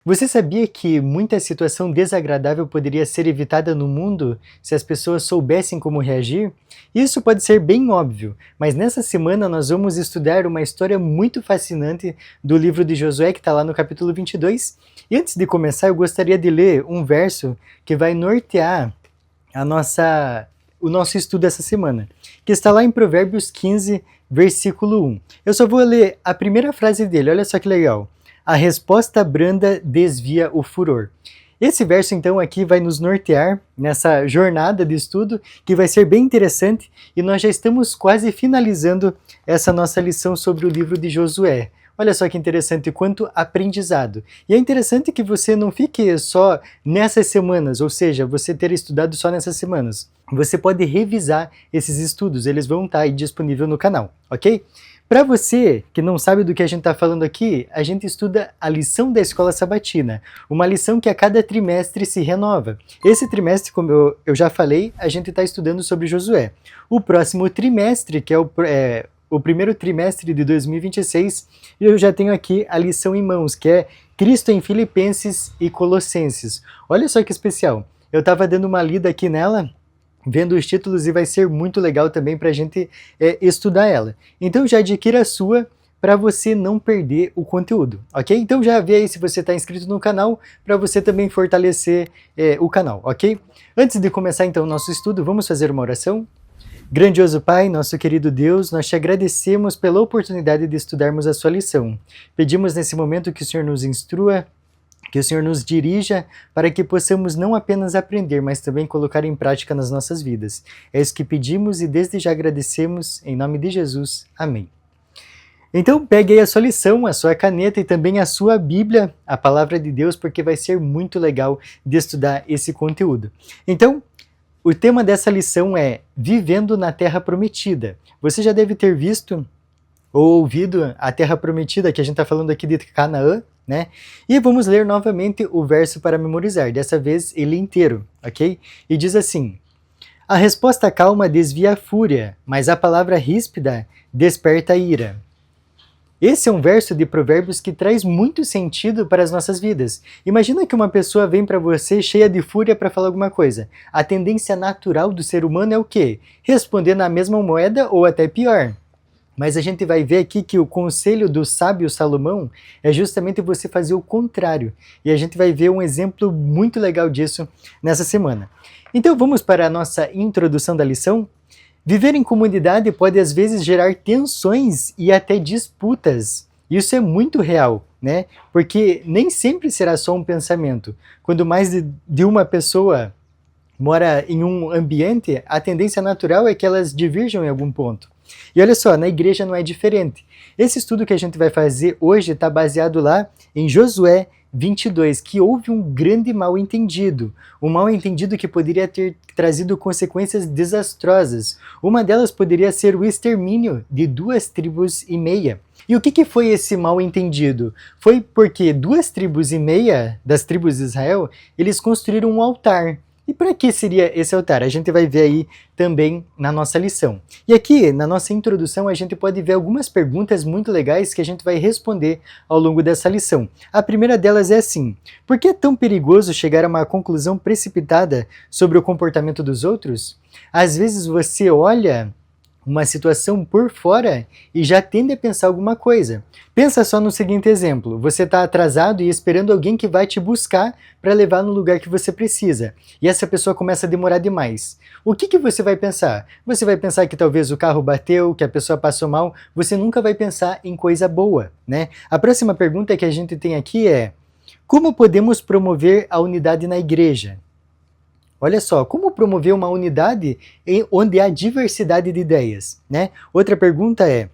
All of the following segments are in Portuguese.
Você sabia que muita situação desagradável poderia ser evitada no mundo se as pessoas soubessem como reagir? Isso pode ser bem óbvio, mas nessa semana nós vamos estudar uma história muito fascinante do livro de Josué, que está lá no capítulo 22. E antes de começar, eu gostaria de ler um verso que vai nortear o nosso estudo essa semana, que está lá em Provérbios 15, versículo 1. Eu só vou ler a primeira frase dele, olha só que legal. A resposta branda desvia o furor. Esse verso, então, aqui vai nos nortear nessa jornada de estudo, que vai ser bem interessante, e nós já estamos quase finalizando essa nossa lição sobre o livro de Josué. Olha só que interessante, quanto aprendizado. E é interessante que você não fique só nessas semanas, ou seja, você ter estudado só nessas semanas. Você pode revisar esses estudos, eles vão estar aí disponíveis no canal, ok? Para você que não sabe do que a gente está falando aqui, a gente estuda a lição da Escola Sabatina, uma lição que a cada trimestre se renova. Esse trimestre, como eu já falei, a gente está estudando sobre Josué. O próximo trimestre, que é o primeiro trimestre de 2026, eu já tenho aqui a lição em mãos, que é Cristo em Filipenses e Colossenses. Olha só que especial, eu estava dando uma lida aqui nela, vendo os títulos, e vai ser muito legal também para a gente estudar ela. Então já adquira a sua para você não perder o conteúdo, ok? Então já vê aí se você está inscrito no canal, para você também fortalecer o canal, ok? Antes de começar então o nosso estudo, vamos fazer uma oração? Grandioso Pai, nosso querido Deus, nós te agradecemos pela oportunidade de estudarmos a sua lição. Pedimos nesse momento que o Senhor nos instrua, que o Senhor nos dirija para que possamos não apenas aprender, mas também colocar em prática nas nossas vidas. É isso que pedimos e desde já agradecemos, em nome de Jesus. Amém. Então pegue aí a sua lição, a sua caneta e também a sua Bíblia, a Palavra de Deus, porque vai ser muito legal de estudar esse conteúdo. Então, o tema dessa lição é Vivendo na Terra Prometida. Você já deve ter visto ou ouvido a Terra Prometida, que a gente está falando aqui de Canaã, né? E vamos ler novamente o verso para memorizar, dessa vez ele inteiro, ok? E diz assim: a resposta calma desvia a fúria, mas a palavra ríspida desperta a ira. Esse é um verso de Provérbios que traz muito sentido para as nossas vidas. Imagina que uma pessoa vem para você cheia de fúria para falar alguma coisa. A tendência natural do ser humano é o quê? Responder na mesma moeda ou até pior. Mas a gente vai ver aqui que o conselho do sábio Salomão é justamente você fazer o contrário. E a gente vai ver um exemplo muito legal disso nessa semana. Então vamos para a nossa introdução da lição? Viver em comunidade pode às vezes gerar tensões e até disputas. Isso é muito real, né? Porque nem sempre será só um pensamento. Quando mais de uma pessoa mora em um ambiente, a tendência natural é que elas divirjam em algum ponto. E olha só, na igreja não é diferente. Esse estudo que a gente vai fazer hoje está baseado lá em Josué 22, que houve um grande mal-entendido. Um mal-entendido que poderia ter trazido consequências desastrosas. Uma delas poderia ser o extermínio de 2,5 tribos. E o que foi esse mal-entendido? Foi porque 2,5 tribos das tribos de Israel, eles construíram um altar. E para que seria esse altar? A gente vai ver aí também na nossa lição. E aqui, na nossa introdução, a gente pode ver algumas perguntas muito legais que a gente vai responder ao longo dessa lição. A primeira delas é assim: por que é tão perigoso chegar a uma conclusão precipitada sobre o comportamento dos outros? Às vezes você olha uma situação por fora e já tende a pensar alguma coisa. Pensa só no seguinte exemplo: você está atrasado e esperando alguém que vai te buscar para levar no lugar que você precisa, e essa pessoa começa a demorar demais. O que você vai pensar? Você vai pensar que talvez o carro bateu, que a pessoa passou mal, você nunca vai pensar em coisa boa, né? A próxima pergunta que a gente tem aqui é: como podemos promover a unidade na igreja? Olha só, como promover uma unidade onde há diversidade de ideias, né? Outra pergunta é: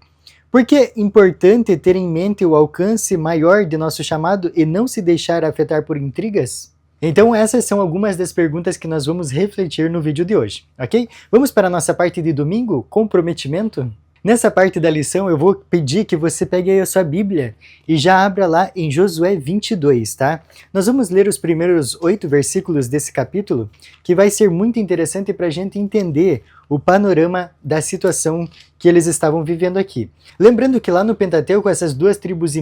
por que é importante ter em mente o alcance maior de nosso chamado e não se deixar afetar por intrigas? Então essas são algumas das perguntas que nós vamos refletir no vídeo de hoje, ok? Vamos para a nossa parte de domingo, comprometimento? Nessa parte da lição, eu vou pedir que você pegue aí a sua Bíblia e já abra lá em Josué 22, tá? Nós vamos ler os primeiros 8 versículos desse capítulo, que vai ser muito interessante para a gente entender o panorama da situação que eles estavam vivendo aqui. Lembrando que lá no Pentateuco, essas 2,5 tribos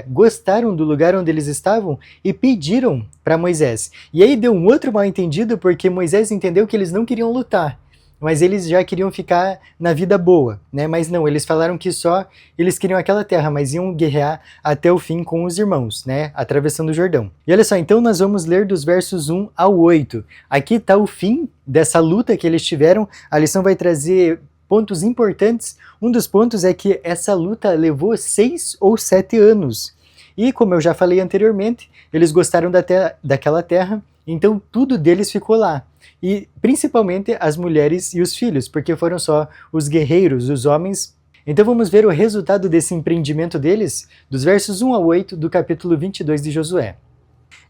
gostaram do lugar onde eles estavam e pediram para Moisés. E aí deu um outro mal-entendido, porque Moisés entendeu que eles não queriam lutar, mas eles já queriam ficar na vida boa, né? Mas não, eles falaram que só eles queriam aquela terra, mas iam guerrear até o fim com os irmãos, né? Atravessando o Jordão. E olha só, então nós vamos ler dos versos 1 ao 8. Aqui está o fim dessa luta que eles tiveram. A lição vai trazer pontos importantes. Um dos pontos é que essa luta levou 6 ou 7 anos. E como eu já falei anteriormente, eles gostaram daquela terra, então tudo deles ficou lá. E principalmente as mulheres e os filhos, porque foram só os guerreiros, os homens. Então vamos ver o resultado desse empreendimento deles, dos versos 1 ao 8 do capítulo 22 de Josué.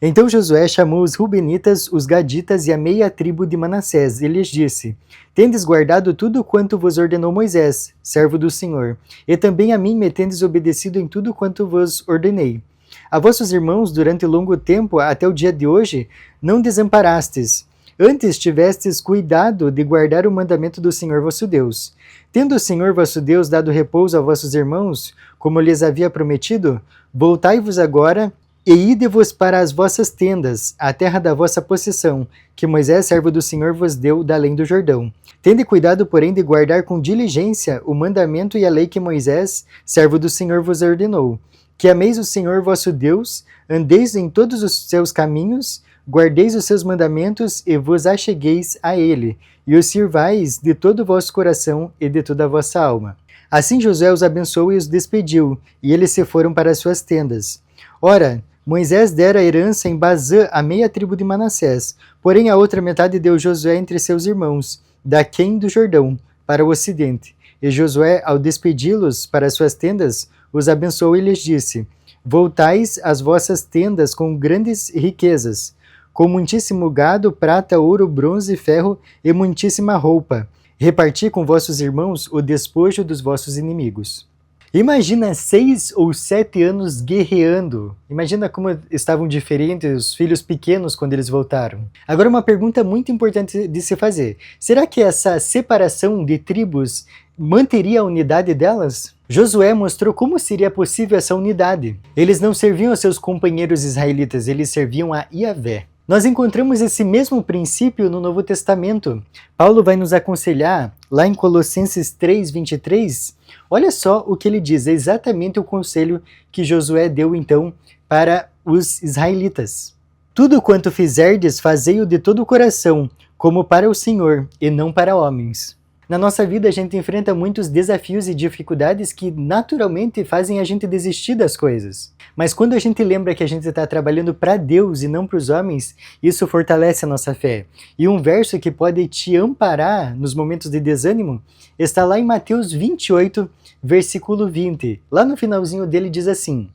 Então Josué chamou os Rubenitas, os Gaditas e a meia tribo de Manassés, e lhes disse: Tendes guardado tudo quanto vos ordenou Moisés, servo do Senhor, e também a mim me tendes obedecido em tudo quanto vos ordenei. A vossos irmãos, durante longo tempo, até o dia de hoje, não desamparastes. Antes tivestes cuidado de guardar o mandamento do Senhor vosso Deus. Tendo o Senhor vosso Deus dado repouso a vossos irmãos, como lhes havia prometido, voltai-vos agora e ide-vos para as vossas tendas, a terra da vossa possessão, que Moisés, servo do Senhor, vos deu da além do Jordão. Tende cuidado, porém, de guardar com diligência o mandamento e a lei que Moisés, servo do Senhor, vos ordenou. Que ameis o Senhor vosso Deus, andeis em todos os seus caminhos, guardeis os seus mandamentos e vos achegueis a ele, e os sirvais de todo o vosso coração e de toda a vossa alma. Assim Josué os abençoou e os despediu, e eles se foram para as suas tendas. Ora, Moisés dera herança em Bazã a meia tribo de Manassés, porém a outra metade deu Josué entre seus irmãos, daquém do Jordão, para o ocidente. E Josué, ao despedi-los para as suas tendas, os abençoou e lhes disse: Voltais às vossas tendas com grandes riquezas, com muitíssimo gado, prata, ouro, bronze, ferro e muitíssima roupa. Reparti com vossos irmãos o despojo dos vossos inimigos. Imagina 6 ou 7 anos guerreando. Imagina como estavam diferentes os filhos pequenos quando eles voltaram. Agora uma pergunta muito importante de se fazer. Será que essa separação de tribos manteria a unidade delas? Josué mostrou como seria possível essa unidade. Eles não serviam a seus companheiros israelitas, eles serviam a Yahvé. Nós encontramos esse mesmo princípio no Novo Testamento. Paulo vai nos aconselhar, lá em Colossenses 3:23, olha só o que ele diz, é exatamente o conselho que Josué deu então para os israelitas. Tudo quanto fizerdes, fazei-o de todo o coração, como para o Senhor, e não para homens. Na nossa vida a gente enfrenta muitos desafios e dificuldades que naturalmente fazem a gente desistir das coisas. Mas quando a gente lembra que a gente está trabalhando para Deus e não para os homens, isso fortalece a nossa fé. E um verso que pode te amparar nos momentos de desânimo está lá em Mateus 28, versículo 20. Lá no finalzinho dele diz assim: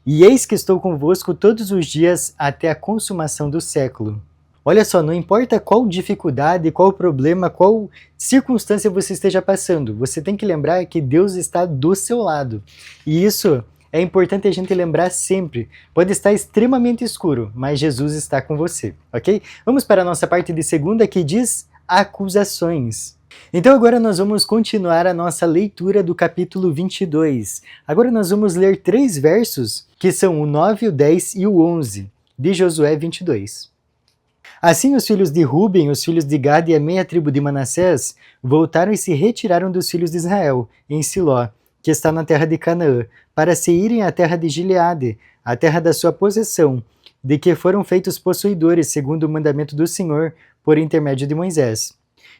E eis que estou convosco todos os dias até a consumação do século. Olha só, não importa qual dificuldade, qual problema, qual circunstância você esteja passando, você tem que lembrar que Deus está do seu lado. E isso é importante a gente lembrar sempre. Pode estar extremamente escuro, mas Jesus está com você, ok? Vamos para a nossa parte de segunda, que diz acusações. Então agora nós vamos continuar a nossa leitura do capítulo 22. Agora nós vamos ler 3 versos, que são o 9, o 10 e o 11, de Josué 22. Assim os filhos de Ruben, os filhos de Gad e a meia tribo de Manassés voltaram e se retiraram dos filhos de Israel, em Siló, que está na terra de Canaã, para se irem à terra de Gileade, a terra da sua possessão, de que foram feitos possuidores, segundo o mandamento do Senhor, por intermédio de Moisés.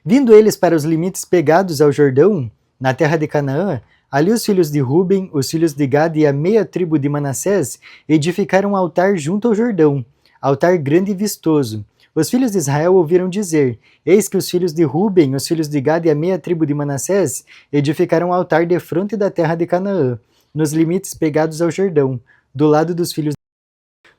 Vindo eles para os limites pegados ao Jordão, na terra de Canaã, ali os filhos de Ruben, os filhos de Gad e a meia tribo de Manassés edificaram um altar junto ao Jordão, altar grande e vistoso. Os filhos de Israel ouviram dizer: Eis que os filhos de Ruben, os filhos de Gad e a meia tribo de Manassés edificaram um altar defronte da terra de Canaã, nos limites pegados ao Jordão, do lado dos filhos.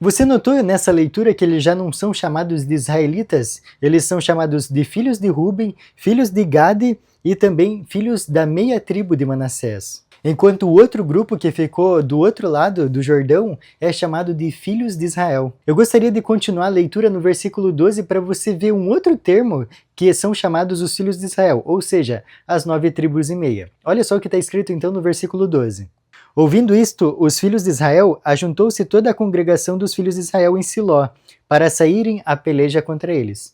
Você notou nessa leitura que eles já não são chamados de israelitas? Eles são chamados de filhos de Ruben, filhos de Gade e também filhos da meia tribo de Manassés. Enquanto o outro grupo que ficou do outro lado do Jordão é chamado de filhos de Israel. Eu gostaria de continuar a leitura no versículo 12 para você ver um outro termo que são chamados os filhos de Israel, ou seja, as 9 tribos e meia. Olha só o que está escrito então no versículo 12. Ouvindo isto, os filhos de Israel, ajuntou-se toda a congregação dos filhos de Israel em Siló, para saírem à peleja contra eles.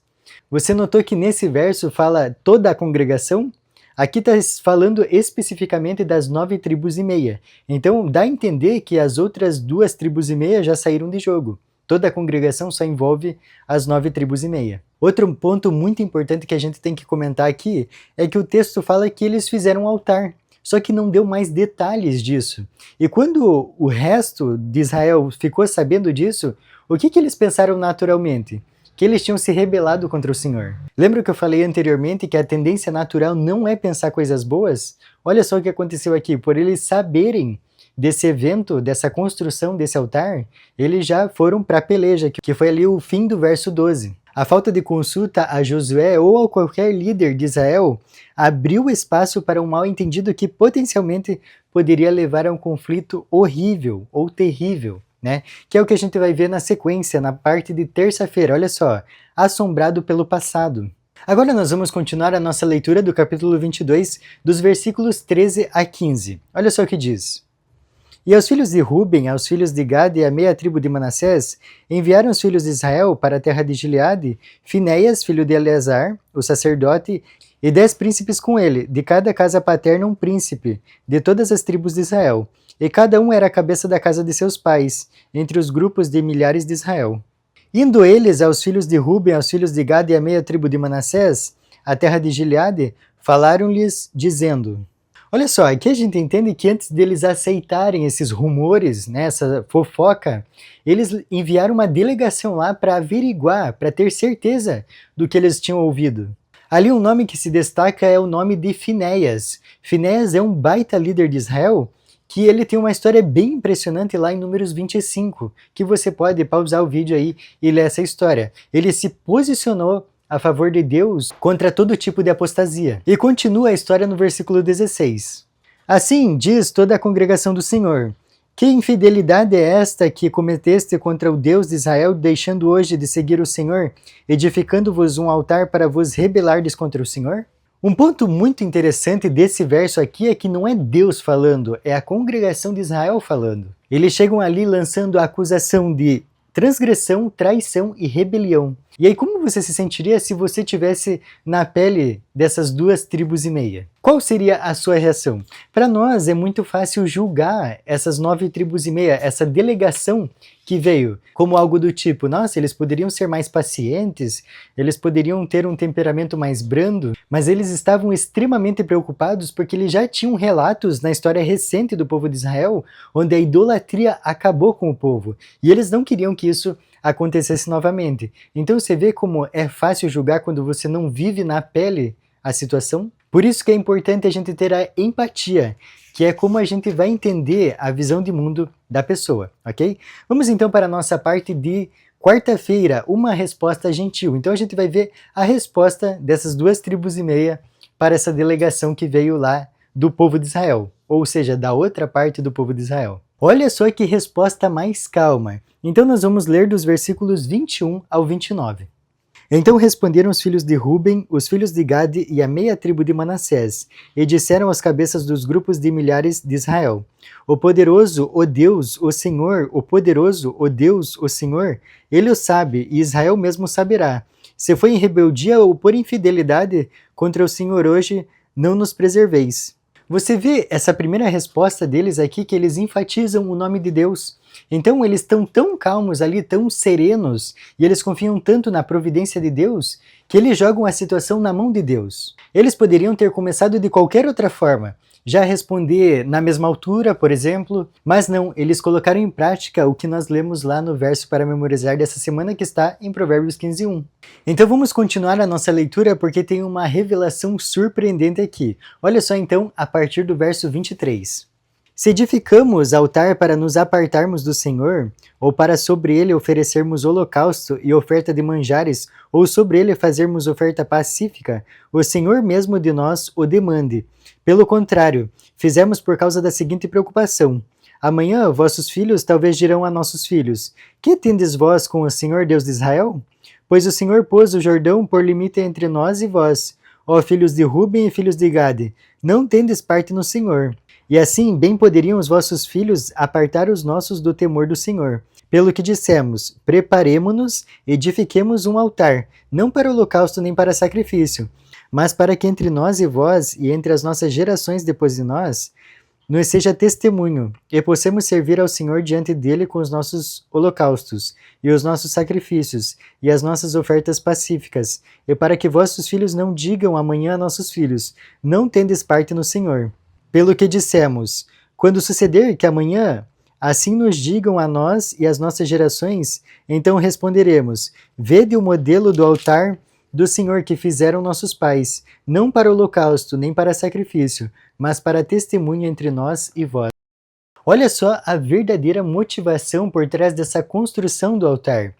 Você notou que nesse verso fala toda a congregação? Aqui está falando especificamente das 9 tribos e meia. Então dá a entender que as outras 2 tribos e meia já saíram de jogo. Toda a congregação só envolve as 9 tribos e meia. Outro ponto muito importante que a gente tem que comentar aqui é que o texto fala que eles fizeram um altar. Só que não deu mais detalhes disso. E quando o resto de Israel ficou sabendo disso, o que eles pensaram naturalmente? Que eles tinham se rebelado contra o Senhor. Lembra que eu falei anteriormente que a tendência natural não é pensar coisas boas? Olha só o que aconteceu aqui. Por eles saberem desse evento, dessa construção desse altar, eles já foram para a peleja, que foi ali o fim do verso 12. A falta de consulta a Josué ou a qualquer líder de Israel abriu espaço para um mal-entendido que potencialmente poderia levar a um conflito horrível ou terrível, né? Que é o que a gente vai ver na sequência, na parte de terça-feira. Olha só, assombrado pelo passado. Agora nós vamos continuar a nossa leitura do capítulo 22, dos versículos 13 a 15. Olha só o que diz. E aos filhos de Ruben, aos filhos de Gade e à meia tribo de Manassés, enviaram os filhos de Israel para a terra de Gileade, Finéias, filho de Eleazar, o sacerdote, e 10 príncipes com ele, de cada casa paterna um príncipe, de todas as tribos de Israel. E cada um era a cabeça da casa de seus pais, entre os grupos de milhares de Israel. Indo eles aos filhos de Ruben, aos filhos de Gade e à meia tribo de Manassés, a terra de Gileade, falaram-lhes, dizendo... Olha só, aqui a gente entende que antes deles aceitarem esses rumores, né, essa fofoca, eles enviaram uma delegação lá para averiguar, para ter certeza do que eles tinham ouvido. Ali um nome que se destaca é o nome de Finéias. Finéias é um baita líder de Israel, que ele tem uma história bem impressionante lá em Números 25, que você pode pausar o vídeo aí e ler essa história. Ele se posicionou a favor de Deus contra todo tipo de apostasia. E continua a história no versículo 16. Assim diz toda a congregação do Senhor: que infidelidade é esta que cometeste contra o Deus de Israel, deixando hoje de seguir o Senhor, edificando-vos um altar para vos rebelardes contra o Senhor? Um ponto muito interessante desse verso aqui é que não é Deus falando, é a congregação de Israel falando. Eles chegam ali lançando a acusação de transgressão, traição e rebelião. E aí, como você se sentiria se você tivesse na pele dessas 2 tribos e meia? Qual seria a sua reação? Para nós é muito fácil julgar essas 9 tribos e meia, essa delegação que veio, como algo do tipo, nossa, eles poderiam ser mais pacientes, eles poderiam ter um temperamento mais brando, mas eles estavam extremamente preocupados porque eles já tinham relatos na história recente do povo de Israel, onde a idolatria acabou com o povo, e eles não queriam que isso acontecesse novamente. Então você vê como é fácil julgar quando você não vive na pele a situação? Por isso que é importante a gente ter a empatia, que é como a gente vai entender a visão de mundo da pessoa, ok? Vamos então para a nossa parte de quarta-feira, uma resposta gentil. Então a gente vai ver a resposta dessas 2 tribos e meia para essa delegação que veio lá do povo de Israel, ou seja, da outra parte do povo de Israel. Olha só que resposta mais calma. Então nós vamos ler dos versículos 21 ao 29. Então responderam os filhos de Ruben, os filhos de Gade e a meia tribo de Manassés, e disseram às cabeças dos grupos de milhares de Israel: O poderoso, o Deus, o Senhor, o poderoso, o Deus, o Senhor, ele o sabe, e Israel mesmo saberá. Se foi em rebeldia ou por infidelidade contra o Senhor hoje, não nos preserveis. Você vê essa primeira resposta deles aqui, que eles enfatizam o nome de Deus. Então eles estão tão calmos ali, tão serenos, e eles confiam tanto na providência de Deus, que eles jogam a situação na mão de Deus. Eles poderiam ter começado de qualquer outra forma, já responder na mesma altura, por exemplo, mas não, eles colocaram em prática o que nós lemos lá no verso para memorizar dessa semana, que está em Provérbios 15:1. Então vamos continuar a nossa leitura, porque tem uma revelação surpreendente aqui. Olha só então, a partir do verso 23. Se edificamos altar para nos apartarmos do Senhor, ou para sobre ele oferecermos holocausto e oferta de manjares, ou sobre ele fazermos oferta pacífica, o Senhor mesmo de nós o demande. Pelo contrário, fizemos por causa da seguinte preocupação: amanhã vossos filhos talvez dirão a nossos filhos: que tendes vós com o Senhor Deus de Israel? Pois o Senhor pôs o Jordão por limite entre nós e vós. Ó filhos de Ruben e filhos de Gade, não tendes parte no Senhor. E assim bem poderiam os vossos filhos apartar os nossos do temor do Senhor. Pelo que dissemos, preparemo-nos, edifiquemos um altar, não para holocausto nem para sacrifício, mas para que entre nós e vós, e entre as nossas gerações depois de nós, nos seja testemunho, e possamos servir ao Senhor diante dele com os nossos holocaustos, e os nossos sacrifícios, e as nossas ofertas pacíficas, e para que vossos filhos não digam amanhã a nossos filhos: não tendes parte no Senhor. Pelo que dissemos, quando suceder que amanhã assim nos digam a nós e às nossas gerações, então responderemos: vede o modelo do altar do Senhor que fizeram nossos pais, não para holocausto nem para sacrifício, mas para testemunho entre nós e vós. Olha só a verdadeira motivação por trás dessa construção do altar.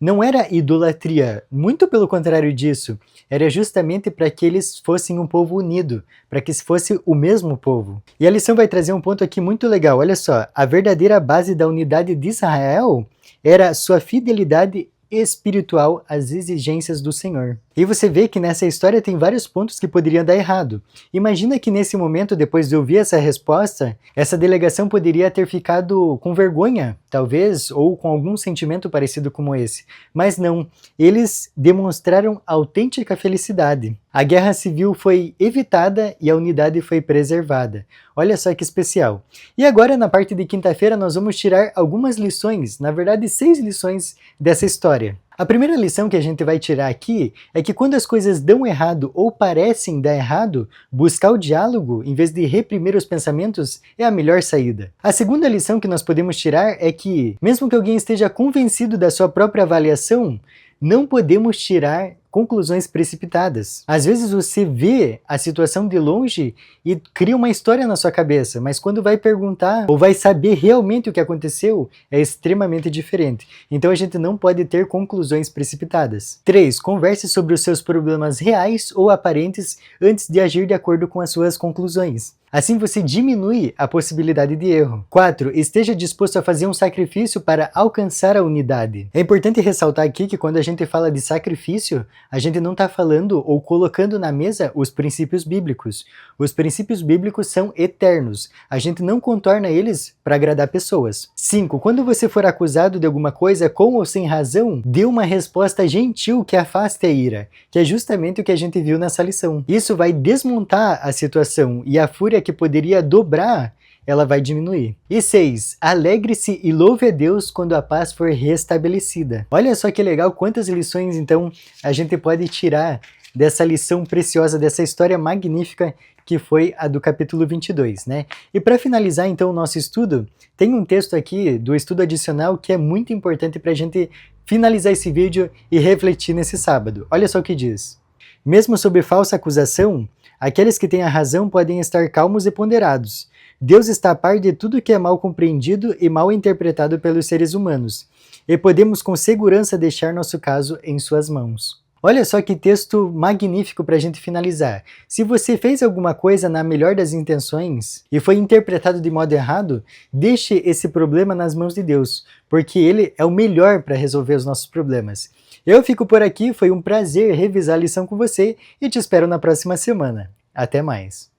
Não era idolatria, muito pelo contrário disso, era justamente para que eles fossem um povo unido, para que fosse o mesmo povo. E a lição vai trazer um ponto aqui muito legal, olha só, a verdadeira base da unidade de Israel era sua fidelidade espiritual às exigências do Senhor. E você vê que nessa história tem vários pontos que poderiam dar errado. Imagina que nesse momento, depois de ouvir essa resposta, essa delegação poderia ter ficado com vergonha, talvez, ou com algum sentimento parecido como esse. Mas não, eles demonstraram autêntica felicidade. A guerra civil foi evitada e a unidade foi preservada. Olha só que especial. E agora, na parte de quinta-feira, nós vamos tirar algumas lições, na verdade 6 lições dessa história. A primeira lição que a gente vai tirar aqui é que quando as coisas dão errado ou parecem dar errado, buscar o diálogo em vez de reprimir os pensamentos é a melhor saída. A segunda lição que nós podemos tirar é que, mesmo que alguém esteja convencido da sua própria avaliação, não podemos tirar conclusões precipitadas. Às vezes você vê a situação de longe e cria uma história na sua cabeça, mas quando vai perguntar ou vai saber realmente o que aconteceu, é extremamente diferente. Então a gente não pode ter conclusões precipitadas. 3. Converse sobre os seus problemas reais ou aparentes antes de agir de acordo com as suas conclusões. Assim você diminui a possibilidade de erro. 4. Esteja disposto a fazer um sacrifício para alcançar a unidade. É importante ressaltar aqui que quando a gente fala de sacrifício, a gente não está falando ou colocando na mesa os princípios bíblicos. Os princípios bíblicos são eternos. A gente não contorna eles para agradar pessoas. 5. Quando você for acusado de alguma coisa com ou sem razão, dê uma resposta gentil que afaste a ira, que é justamente o que a gente viu nessa lição. Isso vai desmontar a situação e a fúria que poderia dobrar, ela vai diminuir. E 6. Alegre-se e louve a Deus quando a paz for restabelecida. Olha só que legal, quantas lições então a gente pode tirar dessa lição preciosa, dessa história magnífica que foi a do capítulo 22, né? E para finalizar então o nosso estudo, tem um texto aqui do estudo adicional que é muito importante para a gente finalizar esse vídeo e refletir nesse sábado. Olha só o que diz. Mesmo sob falsa acusação, aqueles que têm a razão podem estar calmos e ponderados. Deus está a par de tudo que é mal compreendido e mal interpretado pelos seres humanos, e podemos com segurança deixar nosso caso em suas mãos. Olha só que texto magnífico para a gente finalizar. Se você fez alguma coisa na melhor das intenções e foi interpretado de modo errado, deixe esse problema nas mãos de Deus, porque Ele é o melhor para resolver os nossos problemas. Eu fico por aqui, foi um prazer revisar a lição com você e te espero na próxima semana. Até mais!